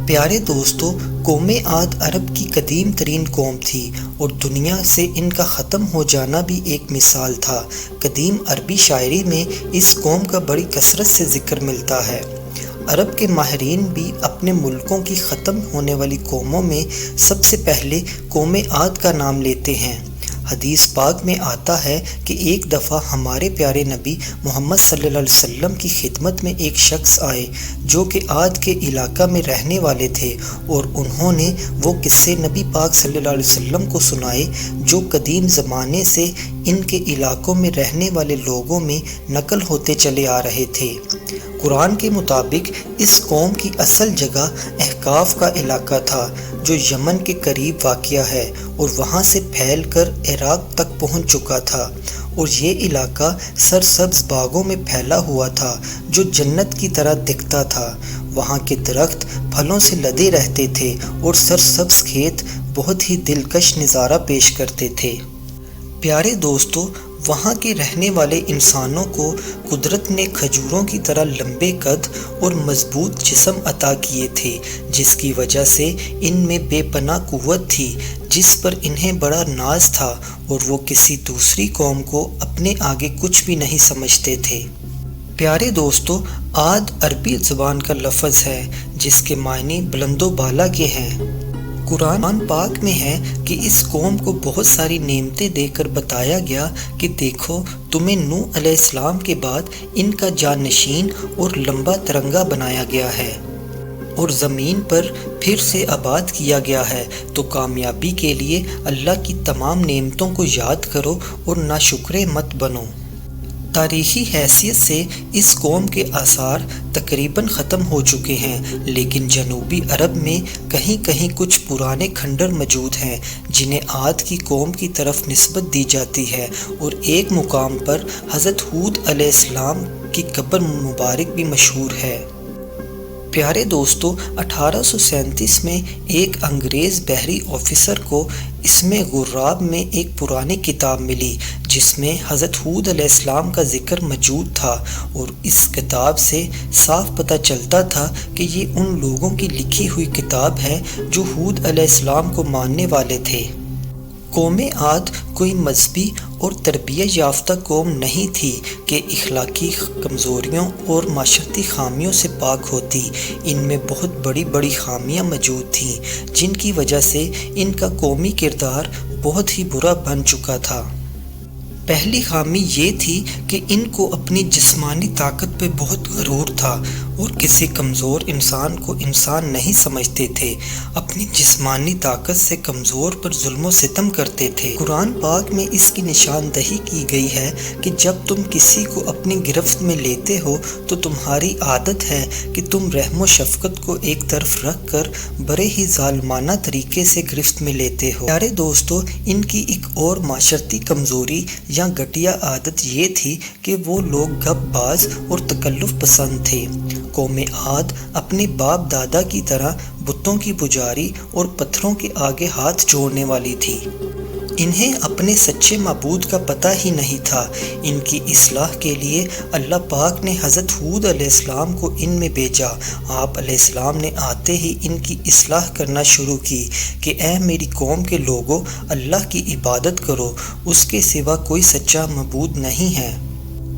پیارے دوستو، قوم عاد عرب کی قدیم ترین قوم تھی اور دنیا سے ان کا ختم ہو جانا بھی ایک مثال تھا۔ قدیم عربی شاعری میں اس قوم کا بڑی کثرت سے ذکر ملتا ہے۔ عرب کے ماہرین بھی اپنے ملکوں کی ختم ہونے والی قوموں میں سب سے پہلے قوم عاد کا نام لیتے ہیں۔ حدیث پاک میں آتا ہے کہ ایک دفعہ ہمارے پیارے نبی محمد صلی اللہ علیہ وسلم کی خدمت میں ایک شخص آئے جو کہ عاد کے علاقہ میں رہنے والے تھے، اور انہوں نے وہ قصے نبی پاک صلی اللہ علیہ وسلم کو سنائے جو قدیم زمانے سے ان کے علاقوں میں رہنے والے لوگوں میں نقل ہوتے چلے آ رہے تھے۔ قرآن کے مطابق اس قوم کی اصل جگہ احقاف کا علاقہ تھا جو یمن کے قریب واقع ہے، اور وہاں سے پھیل کر عراق تک پہنچ چکا تھا، اور یہ علاقہ سرسبز باغوں میں پھیلا ہوا تھا جو جنت کی طرح دکھتا تھا۔ وہاں کے درخت پھلوں سے لدے رہتے تھے اور سرسبز کھیت بہت ہی دلکش نظارہ پیش کرتے تھے۔ پیارے دوستو، وہاں کے رہنے والے انسانوں کو قدرت نے کھجوروں کی طرح لمبے قد اور مضبوط جسم عطا کیے تھے، جس کی وجہ سے ان میں بے پناہ قوت تھی جس پر انہیں بڑا ناز تھا، اور وہ کسی دوسری قوم کو اپنے آگے کچھ بھی نہیں سمجھتے تھے۔ پیارے دوستو، عاد عربی زبان کا لفظ ہے جس کے معنی بلند و بالا کے ہیں۔ قرآن پاک میں ہے کہ اس قوم کو بہت ساری نعمتیں دے کر بتایا گیا کہ دیکھو، تمہیں نوح علیہ السلام کے بعد ان کا جانشین اور لمبا ترنگا بنایا گیا ہے اور زمین پر پھر سے آباد کیا گیا ہے، تو کامیابی کے لیے اللہ کی تمام نعمتوں کو یاد کرو اور ناشکرے مت بنو۔ تاریخی حیثیت سے اس قوم کے آثار تقریباً ختم ہو چکے ہیں، لیکن جنوبی عرب میں کہیں کہیں کچھ پرانے کھنڈر موجود ہیں جنہیں عاد کی قوم کی طرف نسبت دی جاتی ہے، اور ایک مقام پر حضرت ہود علیہ السلام کی قبر مبارک بھی مشہور ہے۔ پیارے دوستو، 1837 میں ایک انگریز بحری آفیسر کو اسم غراب میں ایک پرانی کتاب ملی جس میں حضرت ہود علیہ السلام کا ذکر موجود تھا، اور اس کتاب سے صاف پتہ چلتا تھا کہ یہ ان لوگوں کی لکھی ہوئی کتاب ہے جو ہود علیہ السلام کو ماننے والے تھے۔ قوم عاد کوئی مذہبی اور تربیت یافتہ قوم نہیں تھی کہ اخلاقی کمزوریوں اور معاشرتی خامیوں سے پاک ہوتی۔ ان میں بہت بڑی بڑی خامیاں موجود تھیں جن کی وجہ سے ان کا قومی کردار بہت ہی برا بن چکا تھا۔ پہلی خامی یہ تھی کہ ان کو اپنی جسمانی طاقت پہ بہت غرور تھا اور کسی کمزور انسان کو انسان نہیں سمجھتے تھے، اپنی جسمانی طاقت سے کمزور پر ظلم و ستم کرتے تھے۔ قرآن پاک میں اس کی نشاندہی کی گئی ہے کہ جب تم کسی کو اپنی گرفت میں لیتے ہو تو تمہاری عادت ہے کہ تم رحم و شفقت کو ایک طرف رکھ کر بڑے ہی ظالمانہ طریقے سے گرفت میں لیتے ہو۔ پیارے دوستو، ان کی ایک اور معاشرتی کمزوری یا گھٹیا عادت یہ تھی کہ وہ لوگ گپ باز اور تکلف پسند تھے۔ قوم عاد اپنے باپ دادا کی طرح بتوں کی پجاری اور پتھروں کے آگے ہاتھ جوڑنے والی تھی۔ انہیں اپنے سچے معبود کا پتہ ہی نہیں تھا۔ ان کی اصلاح کے لیے اللہ پاک نے حضرت ہود علیہ السلام کو ان میں بھیجا۔ آپ علیہ السلام نے آتے ہی ان کی اصلاح کرنا شروع کی کہ اے میری قوم کے لوگو، اللہ کی عبادت کرو، اس کے سوا کوئی سچا معبود نہیں ہے۔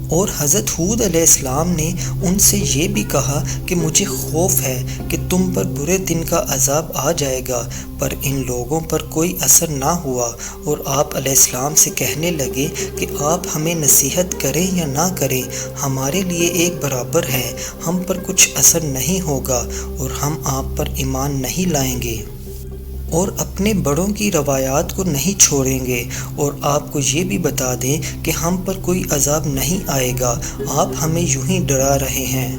اور حضرت ہود علیہ السلام نے ان سے یہ بھی کہا کہ مجھے خوف ہے کہ تم پر برے دن کا عذاب آ جائے گا، پر ان لوگوں پر کوئی اثر نہ ہوا، اور آپ علیہ السلام سے کہنے لگے کہ آپ ہمیں نصیحت کریں یا نہ کریں، ہمارے لیے ایک برابر ہے، ہم پر کچھ اثر نہیں ہوگا اور ہم آپ پر ایمان نہیں لائیں گے، اور اپنے بڑوں کی روایات کو نہیں چھوڑیں گے، اور آپ کو یہ بھی بتا دیں کہ ہم پر کوئی عذاب نہیں آئے گا، آپ ہمیں یوں ہی ڈرا رہے ہیں۔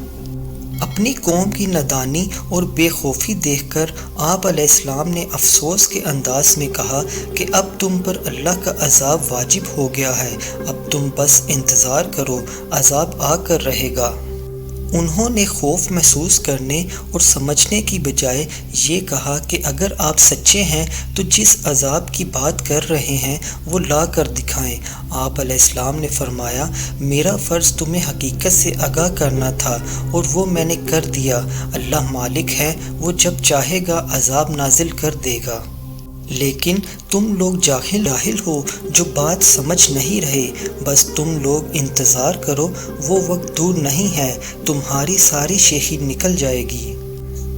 اپنی قوم کی نادانی اور بے خوفی دیکھ کر آپ علیہ السلام نے افسوس کے انداز میں کہا کہ اب تم پر اللہ کا عذاب واجب ہو گیا ہے، اب تم بس انتظار کرو، عذاب آ کر رہے گا۔ انہوں نے خوف محسوس کرنے اور سمجھنے کی بجائے یہ کہا کہ اگر آپ سچے ہیں تو جس عذاب کی بات کر رہے ہیں وہ لا کر دکھائیں۔ آپ علیہ السلام نے فرمایا، میرا فرض تمہیں حقیقت سے آگاہ کرنا تھا اور وہ میں نے کر دیا۔ اللہ مالک ہے، وہ جب چاہے گا عذاب نازل کر دے گا۔ لیکن تم لوگ جاہل ہو جو بات سمجھ نہیں رہے۔ بس تم لوگ انتظار کرو، وہ وقت دور نہیں ہے، تمہاری ساری شیخی نکل جائے گی۔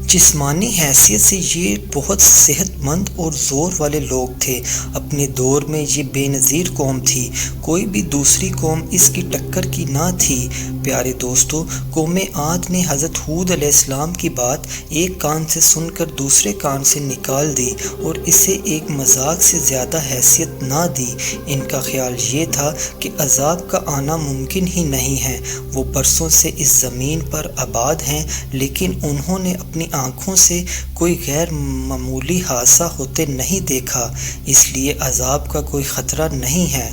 جسمانی حیثیت سے یہ بہت صحت مند اور زور والے لوگ تھے۔ اپنے دور میں یہ بے نظیر قوم تھی، کوئی بھی دوسری قوم اس کی ٹکر کی نہ تھی۔ پیارے دوستو، قوم عاد نے حضرت ہود علیہ السلام کی بات ایک کان سے سن کر دوسرے کان سے نکال دی اور اسے ایک مذاق سے زیادہ حیثیت نہ دی۔ ان کا خیال یہ تھا کہ عذاب کا آنا ممکن ہی نہیں ہے، وہ برسوں سے اس زمین پر آباد ہیں، لیکن انہوں نے اپنی آنکھوں سے کوئی غیر معمولی حادثہ ہوتے نہیں دیکھا، اس لیے عذاب کا کوئی خطرہ نہیں ہے۔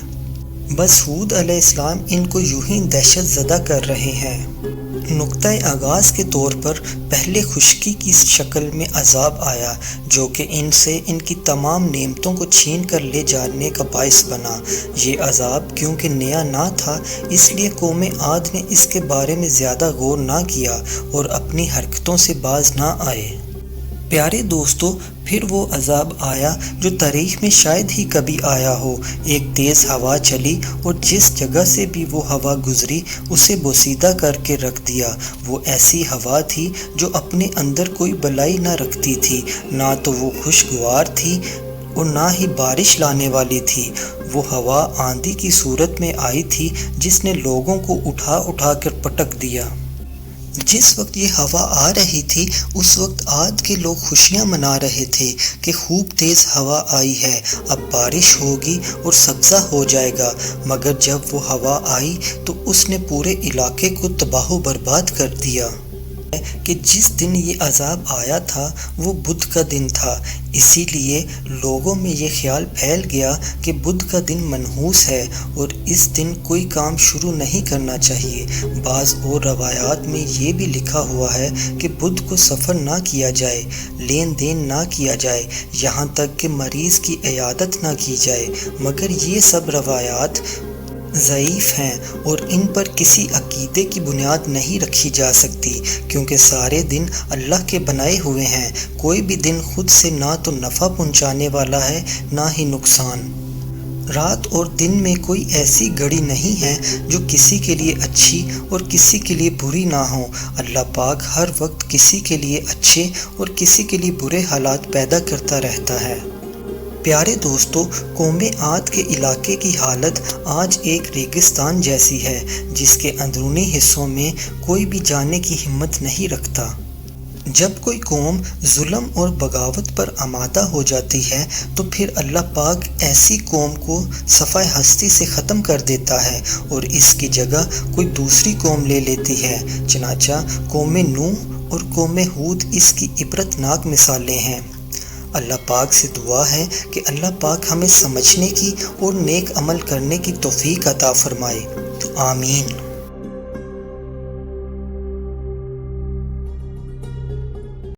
بس ہود علیہ السلام ان کو یوں ہی دہشت زدہ کر رہے ہیں۔ نقطۂ آغاز کے طور پر پہلے خشکی کی شکل میں عذاب آیا، جو کہ ان سے ان کی تمام نعمتوں کو چھین کر لے جانے کا باعث بنا۔ یہ عذاب کیونکہ نیا نہ تھا، اس لیے قوم عاد نے اس کے بارے میں زیادہ غور نہ کیا اور اپنی حرکتوں سے باز نہ آئے۔ پیارے دوستو، پھر وہ عذاب آیا جو تاریخ میں شاید ہی کبھی آیا ہو۔ ایک تیز ہوا چلی اور جس جگہ سے بھی وہ ہوا گزری اسے بوسیدہ کر کے رکھ دیا۔ وہ ایسی ہوا تھی جو اپنے اندر کوئی بلائی نہ رکھتی تھی، نہ تو وہ خوشگوار تھی اور نہ ہی بارش لانے والی تھی۔ وہ ہوا آندھی کی صورت میں آئی تھی جس نے لوگوں کو اٹھا کر پٹک دیا۔ جس وقت یہ ہوا آ رہی تھی اس وقت عاد کے لوگ خوشیاں منا رہے تھے کہ خوب تیز ہوا آئی ہے، اب بارش ہوگی اور سبزہ ہو جائے گا، مگر جب وہ ہوا آئی تو اس نے پورے علاقے کو تباہ و برباد کر دیا۔ کہ جس دن یہ عذاب آیا تھا وہ بدھ کا دن تھا، اسی لیے لوگوں میں یہ خیال پھیل گیا کہ بدھ کا دن منحوس ہے اور اس دن کوئی کام شروع نہیں کرنا چاہیے۔ بعض اور روایات میں یہ بھی لکھا ہوا ہے کہ بدھ کو سفر نہ کیا جائے، لین دین نہ کیا جائے، یہاں تک کہ مریض کی عیادت نہ کی جائے، مگر یہ سب روایات ضعیف ہیں اور ان پر کسی عقیدے کی بنیاد نہیں رکھی جا سکتی، کیونکہ سارے دن اللہ کے بنائے ہوئے ہیں، کوئی بھی دن خود سے نہ تو نفع پہنچانے والا ہے نہ ہی نقصان۔ رات اور دن میں کوئی ایسی گھڑی نہیں ہے جو کسی کے لیے اچھی اور کسی کے لیے بری نہ ہو۔ اللہ پاک ہر وقت کسی کے لیے اچھے اور کسی کے لیے برے حالات پیدا کرتا رہتا ہے۔ پیارے دوستو، قوم عاد کے علاقے کی حالت آج ایک ریگستان جیسی ہے جس کے اندرونی حصوں میں کوئی بھی جانے کی ہمت نہیں رکھتا۔ جب کوئی قوم ظلم اور بغاوت پر آمادہ ہو جاتی ہے تو پھر اللہ پاک ایسی قوم کو صفحۂ ہستی سے ختم کر دیتا ہے اور اس کی جگہ کوئی دوسری قوم لے لیتی ہے۔ چنانچہ قوم نوح اور قوم ہود اس کی عبرت ناک مثالیں ہیں۔ اللہ پاک سے دعا ہے کہ اللہ پاک ہمیں سمجھنے کی اور نیک عمل کرنے کی توفیق عطا فرمائے۔ آمین۔